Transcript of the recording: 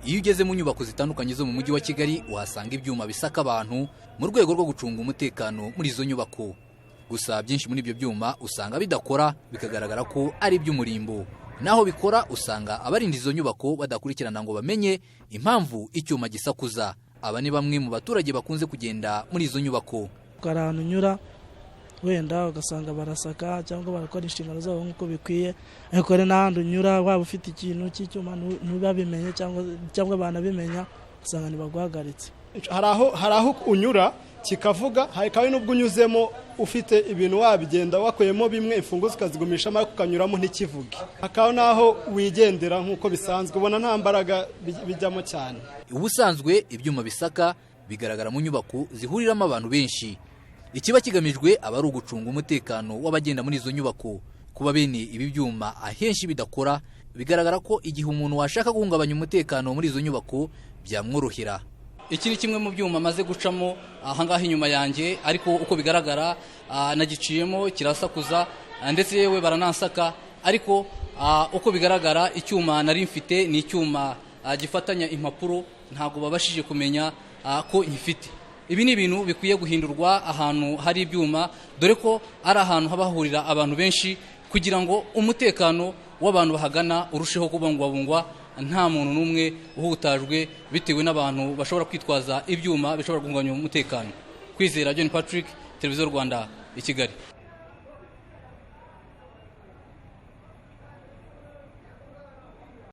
Iyo ugeze mu nyubako zitandukanye zo mu mujyi wa Kigali uhasanga ibyuma bisaka abantu mu rwego rwo gucunga umutekano muri izo nyubako. Gusa byinshi muri ibyo byuma usanga bidakora, bikagaragara ko ari iby'umurimbo. Naho bikora usanga abarinda izo nyubako badakurikirana ngo bamenye impamvu icyuma gisakuza. Aba ni bamwe mu baturage bakunze kugenda muri izo nyubako. Ahantu unyura wenda ugasanga barasaka cyangwa barakora inshingano zabo nk'uko bikwiye, ariko hari n'ahandi unyura waba ufite ikintu cy'icyuma ntubabimenye cyangwa banabimenya usanga ntibaguhagaritse. Hari aho unyura kikavuga, hari n'ubwo unyuzemo ufite ibintu wabigenda wakuyemo bimwe imfunguzo ukazigumisha ariko ukanyuramo ntikivuge. Hakaba naho wigendera nk'uko bisanzwe, ubona nta mbaraga bijyamo cyane. Ubusanzwe ibyuma bisaka bigaragara mu nyubako zihuriramo abantu benshi. Ikiba kigamijwe aba ari ugucunga umutekano w'abagenda muri izo nyubako. Kuba bene ibi byuma ahenshi bidakora, bigaragara ko igihe umuntu washaka guhungabanya umutekano muri izo nyubako byamworohera. Iki ni kimwe mu byuma maze gucamo ahangaha inyuma yanjye, ariko uko bigaragara nagiciyemo kirasakuza ndetse yewe baranansaka, ariko uko bigaragara icyuma nari mfite ni icyuma gifatanya impapuro, ntago babashije kumenya ko nyifite. Ibi ni ibintu bikwiye guhindurwa ahantu hari ibyuma, dore ko ari ahantu habahurira abantu benshi, kugira ngo umutekano w'abantu bahagana urusheho kubungwabungwa, nta muntu n'umwe uhutajwe bitewe n'abantu bashobora kwitwaza ibyuma bishobora guhungabanya umutekano. Kwizera John Patrick, Televiziyo Rwanda, i Kigali.